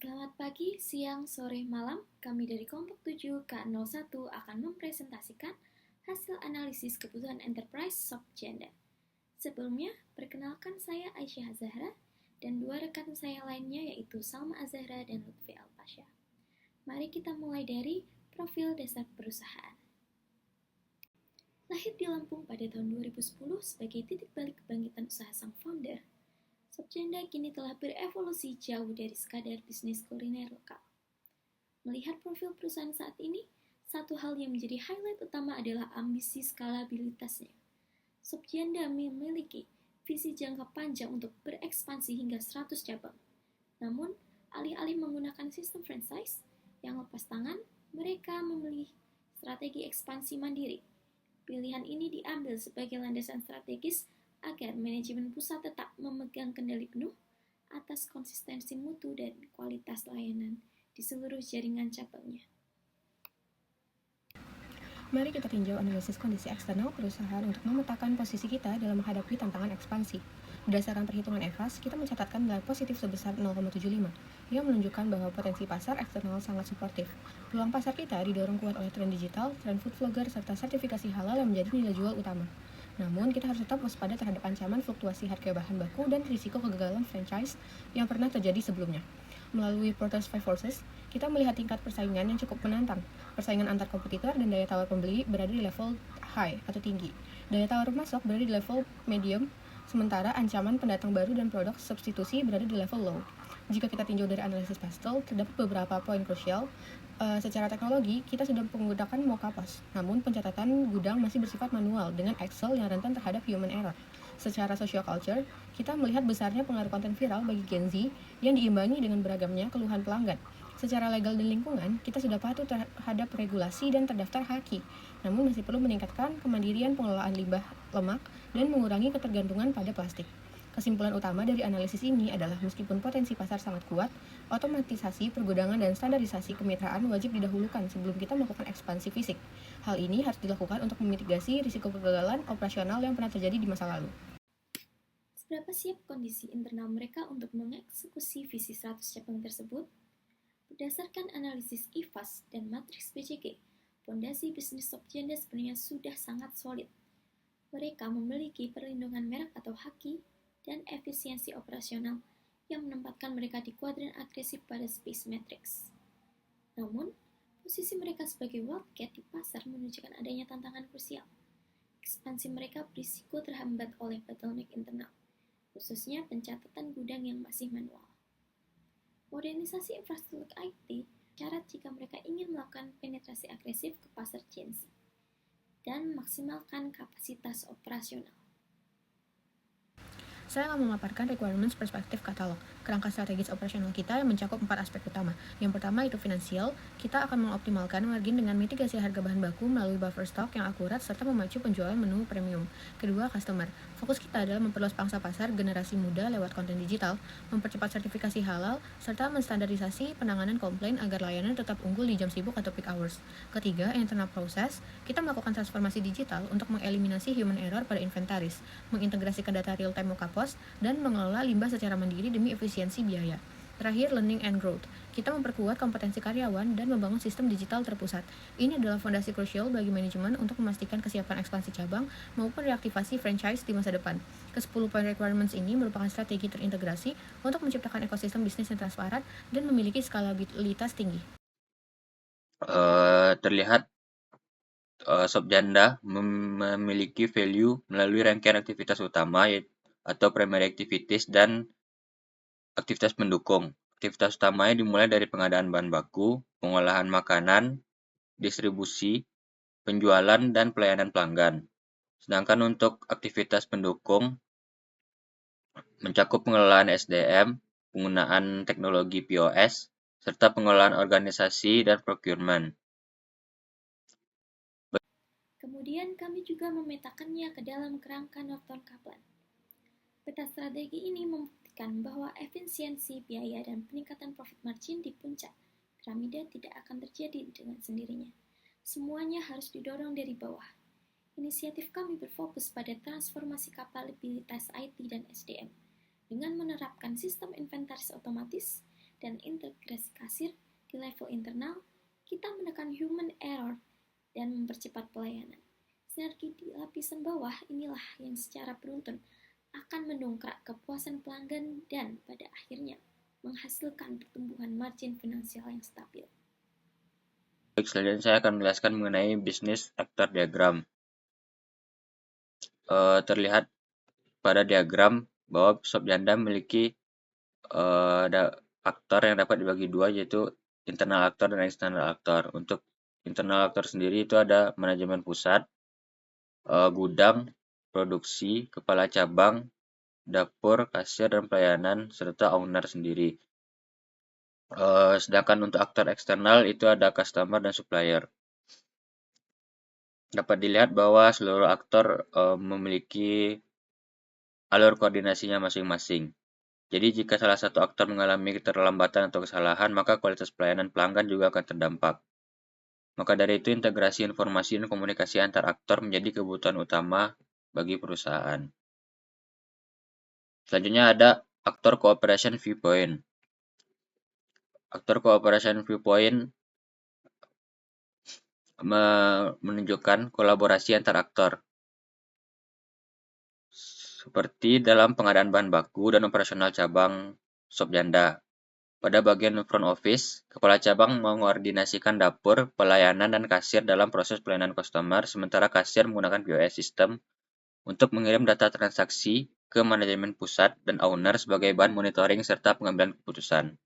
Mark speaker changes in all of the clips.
Speaker 1: Selamat pagi, siang, sore, malam. Kami dari kelompok 7 K01 akan mempresentasikan hasil analisis kebutuhan enterprise SocGenda. Sebelumnya, perkenalkan saya Aisyah Zahra dan dua rekan saya lainnya yaitu Salma Azahra dan Lutfi Alpasya. Mari kita mulai dari profil dasar perusahaan. Lahir di Lampung pada tahun 2010 sebagai titik balik kebangkitan usaha sang founder, SocGenda kini telah berevolusi jauh dari sekadar bisnis kuliner lokal. Melihat profil perusahaan saat ini, satu hal yang menjadi highlight utama adalah ambisi skalabilitasnya. SocGenda memiliki visi jangka panjang untuk berekspansi hingga 100 cabang. Namun, alih-alih menggunakan sistem franchise yang lepas tangan, mereka memilih strategi ekspansi mandiri. Pilihan ini diambil sebagai landasan strategis agar manajemen pusat tetap memegang kendali penuh atas konsistensi mutu dan kualitas layanan di seluruh jaringan cabangnya.
Speaker 2: Mari kita tinjau analisis kondisi eksternal perusahaan untuk memetakan posisi kita dalam menghadapi tantangan ekspansi. Berdasarkan perhitungan EVAS, kita mencatatkan nilai positif sebesar 0,75, yang menunjukkan bahwa potensi pasar eksternal sangat suportif. Peluang pasar kita didorong kuat oleh tren digital, tren food vlogger, serta sertifikasi halal yang menjadi nilai jual utama. Namun, kita harus tetap waspada terhadap ancaman fluktuasi harga bahan baku dan risiko kegagalan franchise yang pernah terjadi sebelumnya. Melalui Porter's Five Forces, kita melihat tingkat persaingan yang cukup menantang. Persaingan antar kompetitor dan daya tawar pembeli berada di level high atau tinggi. Daya tawar masuk berada di level medium, sementara ancaman pendatang baru dan produk substitusi berada di level low. Jika kita tinjau dari analisis pastel, terdapat beberapa poin krusial. Secara teknologi, kita sudah menggunakan Mocapost, namun pencatatan gudang masih bersifat manual dengan Excel yang rentan terhadap human error. Secara social culture, kita melihat besarnya pengaruh konten viral bagi Gen Z yang diimbangi dengan beragamnya keluhan pelanggan. Secara legal dan lingkungan, kita sudah patuh terhadap regulasi dan terdaftar HACCP, namun masih perlu meningkatkan kemandirian pengelolaan limbah lemak dan mengurangi ketergantungan pada plastik. Kesimpulan utama dari analisis ini adalah meskipun potensi pasar sangat kuat, otomatisasi, pergudangan, dan standarisasi kemitraan wajib didahulukan sebelum kita melakukan ekspansi fisik. Hal ini harus dilakukan untuk memitigasi risiko kegagalan operasional yang pernah terjadi di masa lalu.
Speaker 1: Seberapa siap kondisi internal mereka untuk mengeksekusi visi 100 cabang tersebut? Berdasarkan analisis IFAS dan matriks BCG, fondasi bisnis SocGenda sebenarnya sudah sangat solid. Mereka memiliki perlindungan merek atau HACCP dan efisiensi operasional yang menempatkan mereka di kuadran agresif pada Space Matrix. Namun, posisi mereka sebagai wildcat di pasar menunjukkan adanya tantangan krusial. Ekspansi mereka berisiko terhambat oleh bottleneck internal, khususnya pencatatan gudang yang masih manual. Modernisasi infrastruktur IT syarat jika mereka ingin melakukan penetrasi agresif ke pasar Gen Z dan maksimalkan kapasitas operasional.
Speaker 2: Saya akan memaparkan requirements perspektif katalog, kerangka strategis operasional kita yang mencakup 4 aspek utama. Yang pertama itu finansial, kita akan mengoptimalkan margin dengan mitigasi harga bahan baku melalui buffer stock yang akurat serta memacu penjualan menu premium. Kedua, customer. Fokus kita adalah memperluas pangsa pasar generasi muda lewat konten digital, mempercepat sertifikasi halal, serta menstandarisasi penanganan komplain agar layanan tetap unggul di jam sibuk atau peak hours. Ketiga, internal process, kita melakukan transformasi digital untuk mengeliminasi human error pada inventaris, mengintegrasikan data real-time Mocapost, dan mengelola limbah secara mandiri demi efisiensi biaya. Terakhir, learning and growth. Kita memperkuat kompetensi karyawan dan membangun sistem digital terpusat. Ini adalah fondasi krusial bagi manajemen untuk memastikan kesiapan ekspansi cabang maupun reaktivasi franchise di masa depan. Ke-10 poin requirements ini merupakan strategi terintegrasi untuk menciptakan ekosistem bisnis yang transparan dan memiliki skalabilitas tinggi.
Speaker 3: Terlihat SocGenda memiliki value melalui rangkaian aktivitas utama atau primary activities dan aktivitas pendukung. Aktivitas utamanya dimulai dari pengadaan bahan baku, pengolahan makanan, distribusi, penjualan, dan pelayanan pelanggan. Sedangkan untuk aktivitas pendukung mencakup pengelolaan SDM, penggunaan teknologi POS, serta pengelolaan organisasi dan procurement.
Speaker 1: Kemudian kami juga memetakannya ke dalam kerangka Norton Kaplan. Peta strategi ini membuktikan bahwa efisiensi biaya dan peningkatan profit margin di puncak piramida tidak akan terjadi dengan sendirinya. Semuanya harus didorong dari bawah. Inisiatif kami berfokus pada transformasi kapabilitas IT dan SDM dengan menerapkan sistem inventaris otomatis dan integrasi kasir di level internal, kita menekan human error dan mempercepat pelayanan. Sinergi di lapisan bawah inilah yang secara beruntun akan mendongkrak kepuasan pelanggan dan pada akhirnya menghasilkan pertumbuhan margin finansial yang stabil.
Speaker 3: Baik, selanjutnya saya akan menjelaskan mengenai bisnis actor diagram. Terlihat pada diagram bahwa Shop Janda memiliki aktor yang dapat dibagi dua, yaitu internal aktor dan eksternal aktor. Untuk internal aktor sendiri itu ada manajemen pusat, gudang, produksi, kepala cabang, dapur, kasir, dan pelayanan, serta owner sendiri. Sedangkan untuk aktor eksternal itu ada customer dan supplier. Dapat dilihat bahwa seluruh aktor memiliki alur koordinasinya masing-masing. Jadi jika salah satu aktor mengalami keterlambatan atau kesalahan, maka kualitas pelayanan pelanggan juga akan terdampak. Maka dari itu, integrasi informasi dan komunikasi antar aktor menjadi kebutuhan utama bagi perusahaan. Selanjutnya ada aktor cooperation viewpoint. Aktor cooperation viewpoint menunjukkan kolaborasi antar aktor, seperti dalam pengadaan bahan baku dan operasional cabang Shop Janda. Pada bagian front office, kepala cabang mengkoordinasikan dapur, pelayanan, dan kasir dalam proses pelayanan customer, sementara kasir menggunakan POS system untuk mengirim data transaksi ke manajemen pusat dan owner sebagai bahan monitoring serta pengambilan keputusan.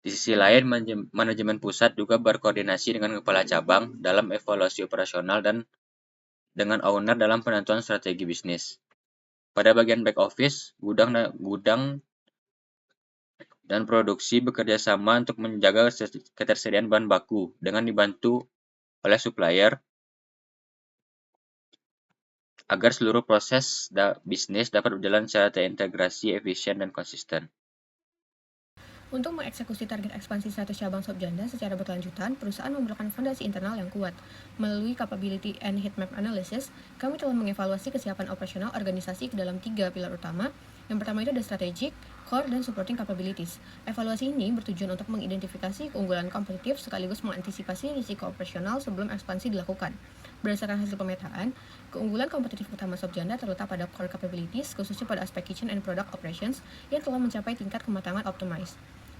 Speaker 3: Di sisi lain, manajemen pusat juga berkoordinasi dengan kepala cabang dalam evaluasi operasional dan dengan owner dalam penentuan strategi bisnis. Pada bagian back office, gudang dan produksi bekerja sama untuk menjaga ketersediaan bahan baku dengan dibantu oleh supplier agar seluruh proses bisnis dapat berjalan secara terintegrasi, efisien, dan konsisten.
Speaker 2: Untuk mengeksekusi target ekspansi 100 cabang Shop Janda secara berkelanjutan, perusahaan memerlukan fondasi internal yang kuat. Melalui capability and heat map analysis, kami telah mengevaluasi kesiapan operasional organisasi ke dalam 3 pilar utama. Yang pertama itu ada strategic, core, dan supporting capabilities. Evaluasi ini bertujuan untuk mengidentifikasi keunggulan kompetitif sekaligus mengantisipasi risiko operasional sebelum ekspansi dilakukan. Berdasarkan hasil pemetaan, keunggulan kompetitif utama Shop Janda terletak pada core capabilities, khususnya pada aspek kitchen and product operations yang telah mencapai tingkat kematangan optimized.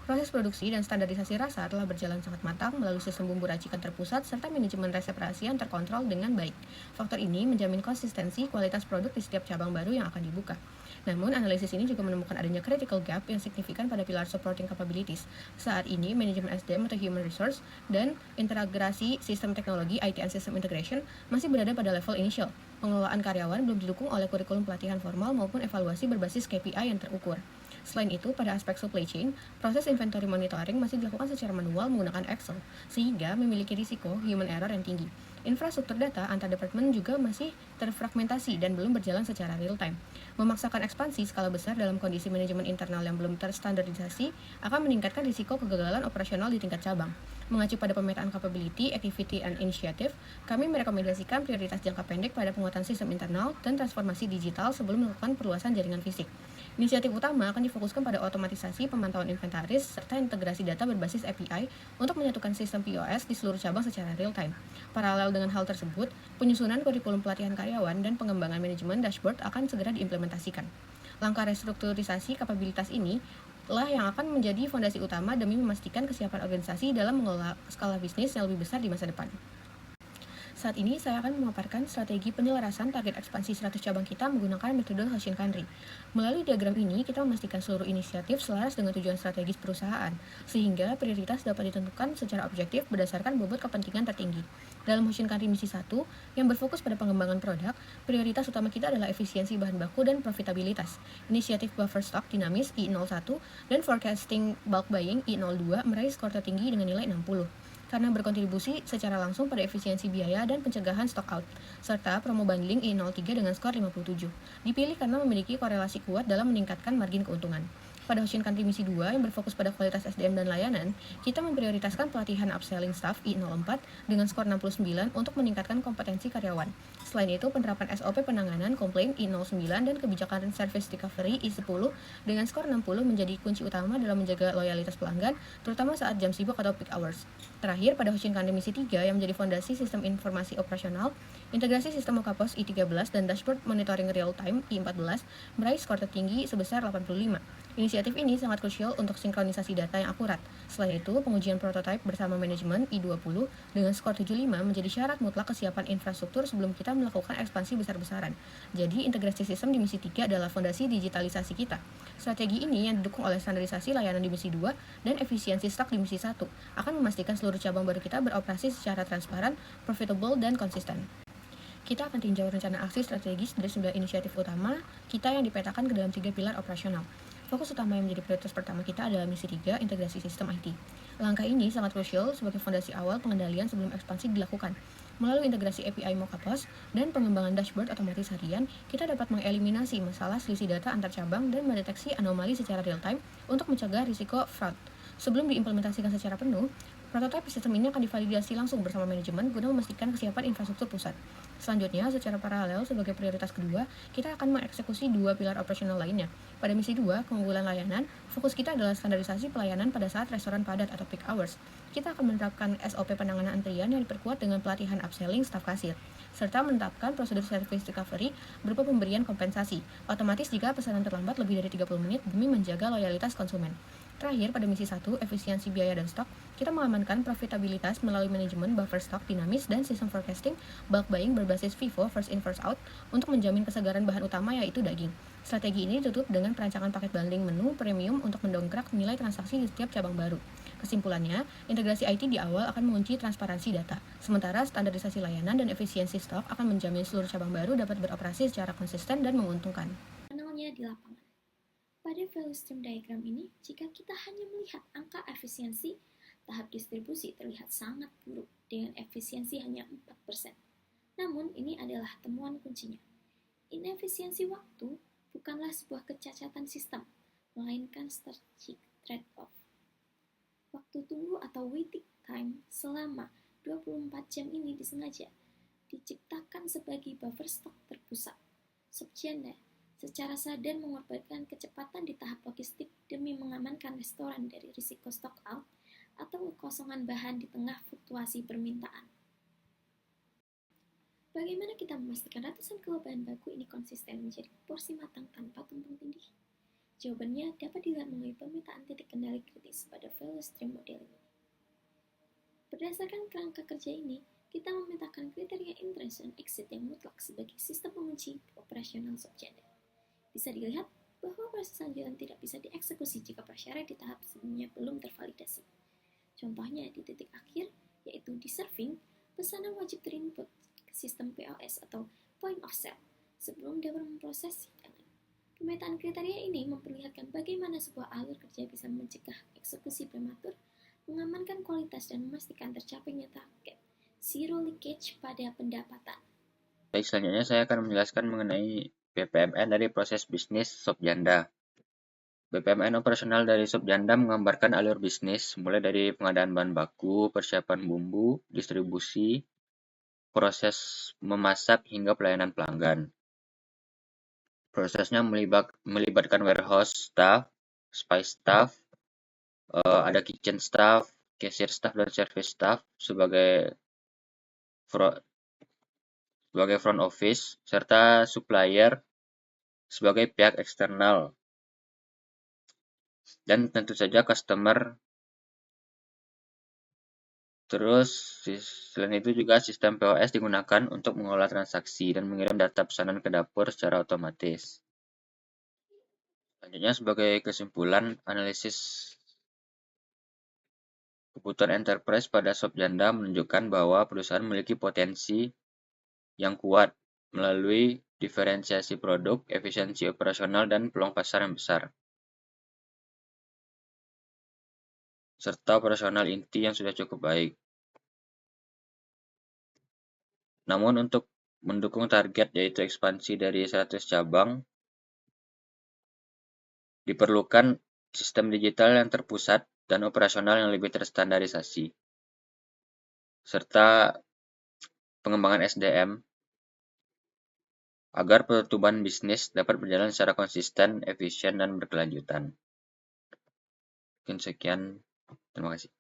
Speaker 2: Proses produksi dan standarisasi rasa telah berjalan sangat matang melalui sistem bumbu racikan terpusat serta manajemen resep rahasia yang terkontrol dengan baik. Faktor ini menjamin konsistensi kualitas produk di setiap cabang baru yang akan dibuka. Namun, analisis ini juga menemukan adanya critical gap yang signifikan pada pilar supporting capabilities. Saat ini, manajemen SDM atau human resource dan integrasi sistem teknologi IT and system integration masih berada pada level initial. Pengelolaan karyawan belum didukung oleh kurikulum pelatihan formal maupun evaluasi berbasis KPI yang terukur. Selain itu, pada aspek supply chain, proses inventory monitoring masih dilakukan secara manual menggunakan Excel, sehingga memiliki risiko human error yang tinggi. Infrastruktur data antar departemen juga masih terfragmentasi dan belum berjalan secara real-time. Memaksakan ekspansi skala besar dalam kondisi manajemen internal yang belum terstandarisasi akan meningkatkan risiko kegagalan operasional di tingkat cabang. Mengacu pada pemetaan capability, activity, and initiative, kami merekomendasikan prioritas jangka pendek pada penguatan sistem internal dan transformasi digital sebelum melakukan perluasan jaringan fisik. Inisiatif utama akan difokuskan pada otomatisasi pemantauan inventaris serta integrasi data berbasis API untuk menyatukan sistem POS di seluruh cabang secara real-time. Paralel dengan hal tersebut, penyusunan kurikulum pelatihan karyawan dan pengembangan manajemen dashboard akan segera diimplementasikan. Langkah restrukturisasi kapabilitas ini lah yang akan menjadi fondasi utama demi memastikan kesiapan organisasi dalam mengelola skala bisnis yang lebih besar di masa depan. Saat ini saya akan memaparkan strategi penyelarasan target ekspansi 100 cabang kita menggunakan metode Hoshin Kanri. Melalui diagram ini, kita memastikan seluruh inisiatif selaras dengan tujuan strategis perusahaan, sehingga prioritas dapat ditentukan secara objektif berdasarkan bobot kepentingan tertinggi. Dalam Hoshin Kanri misi 1, yang berfokus pada pengembangan produk, prioritas utama kita adalah efisiensi bahan baku dan profitabilitas. Inisiatif buffer stock dinamis I01 dan forecasting bulk buying I02 meraih skor tertinggi dengan nilai 60. Karena berkontribusi secara langsung pada efisiensi biaya dan pencegahan stock out, serta promo bundling I03 dengan skor 57. Dipilih karena memiliki korelasi kuat dalam meningkatkan margin keuntungan. Pada Hoshin Country Misi 2 yang berfokus pada kualitas SDM dan layanan, kita memprioritaskan pelatihan upselling staff I04 dengan skor 69 untuk meningkatkan kompetensi karyawan. Selain itu, penerapan SOP penanganan komplain I09 dan kebijakan service recovery I10 dengan skor 60 menjadi kunci utama dalam menjaga loyalitas pelanggan, terutama saat jam sibuk atau peak hours. Terakhir, pada Hoshin Country Misi 3 yang menjadi fondasi sistem informasi operasional, integrasi sistem Mokapos I13 dan dashboard monitoring real time I14 meraih skor tertinggi sebesar 85. Inisiatif ini sangat krusial untuk sinkronisasi data yang akurat. Selain itu, pengujian prototipe bersama manajemen I20 dengan skor 75 menjadi syarat mutlak kesiapan infrastruktur sebelum kita melakukan ekspansi besar-besaran. Jadi, integrasi sistem di misi 3 adalah fondasi digitalisasi kita. Strategi ini yang didukung oleh standarisasi layanan di misi 2 dan efisiensi stok di misi 1 akan memastikan seluruh cabang baru kita beroperasi secara transparan, profitable, dan konsisten. Kita akan tinjau rencana aksi strategis dari 9 inisiatif utama kita yang dipetakan ke dalam 3 pilar operasional. Fokus utama yang menjadi prioritas pertama kita adalah misi 3, integrasi sistem IT. Langkah ini sangat krusial sebagai fondasi awal pengendalian sebelum ekspansi dilakukan. Melalui integrasi API Mokapos dan pengembangan dashboard otomatis harian, kita dapat mengeliminasi masalah selisih data antar cabang dan mendeteksi anomali secara real-time untuk mencegah risiko fraud. Sebelum diimplementasikan secara penuh, prototipe sistem ini akan divalidasi langsung bersama manajemen guna memastikan kesiapan infrastruktur pusat. Selanjutnya, secara paralel sebagai prioritas kedua, kita akan mengeksekusi 2 pilar operasional lainnya. Pada misi 2, keunggulan layanan, fokus kita adalah standarisasi pelayanan pada saat restoran padat atau peak hours. Kita akan menerapkan SOP penanganan antrian yang diperkuat dengan pelatihan upselling staf kasir, serta menetapkan prosedur service recovery berupa pemberian kompensasi, otomatis jika pesanan terlambat lebih dari 30 menit demi menjaga loyalitas konsumen. Terakhir, pada misi 1, efisiensi biaya dan stok, kita mengamankan profitabilitas melalui manajemen buffer stok dinamis dan sistem forecasting bulk buying berbasis FIFO first in first out untuk menjamin kesegaran bahan utama yaitu daging. Strategi ini ditutup dengan perancangan paket bundling menu premium untuk mendongkrak nilai transaksi di setiap cabang baru. Kesimpulannya, integrasi IT di awal akan mengunci transparansi data, sementara standarisasi layanan dan efisiensi stok akan menjamin seluruh cabang baru dapat beroperasi secara konsisten dan menguntungkan.
Speaker 1: Panelnya di lapangan. Pada value stream diagram ini, jika kita hanya melihat angka efisiensi, tahap distribusi terlihat sangat buruk dengan efisiensi hanya 4%. Namun, ini adalah temuan kuncinya. Inefisiensi waktu bukanlah sebuah kecacatan sistem, melainkan strategic trade-off. Waktu tunggu atau waiting time selama 24 jam ini disengaja diciptakan sebagai buffer stok terpusat. Subjanda secara sadar mengorbankan kecepatan di tahap logistik demi mengamankan restoran dari risiko stock out atau kekosongan bahan di tengah fluktuasi permintaan. Bagaimana kita memastikan ratusan kilo bahan baku ini konsisten menjadi porsi matang tanpa tumpang tindih? Jawabannya dapat dilihat melalui pemetaan titik kendali kritis pada value stream model ini. Berdasarkan kerangka kerja ini, kita memetakan kriteria entrance dan exit yang mutlak sebagai sistem pengunci operasional Subjanda. Bisa dilihat bahwa proses lanjutan tidak bisa dieksekusi jika prasyarat di tahap sebelumnya belum tervalidasi. Contohnya di titik akhir, yaitu di serving, pesanan wajib terinput ke sistem POS atau point of sale sebelum dapat memproses hidangan. Pemetaan kriteria ini memperlihatkan bagaimana sebuah alur kerja bisa mencegah eksekusi prematur, mengamankan kualitas dan memastikan tercapainya target zero leakage pada pendapatan.
Speaker 3: Baik, selanjutnya saya akan menjelaskan mengenai BPMN dari proses bisnis Subjanda. BPMN operasional dari Subjanda menggambarkan alur bisnis mulai dari pengadaan bahan baku, persiapan bumbu, distribusi, proses memasak hingga pelayanan pelanggan. Prosesnya melibatkan warehouse staff, spice staff, ada kitchen staff, cashier staff, dan service staff sebagai front office, serta supplier sebagai pihak eksternal, dan tentu saja customer. Terus, selain itu juga sistem POS digunakan untuk mengolah transaksi dan mengirim data pesanan ke dapur secara otomatis. Selanjutnya, sebagai kesimpulan, analisis kebutuhan enterprise pada Subjanda menunjukkan bahwa perusahaan memiliki potensi yang kuat melalui diferensiasi produk, efisiensi operasional, dan peluang pasar yang besar, serta operasional inti yang sudah cukup baik. Namun untuk mendukung target yaitu ekspansi dari 100 cabang, diperlukan sistem digital yang terpusat, dan operasional yang lebih terstandarisasi, serta pengembangan SDM agar pertumbuhan bisnis dapat berjalan secara konsisten, efisien, dan berkelanjutan. Mungkin sekian. Terima kasih.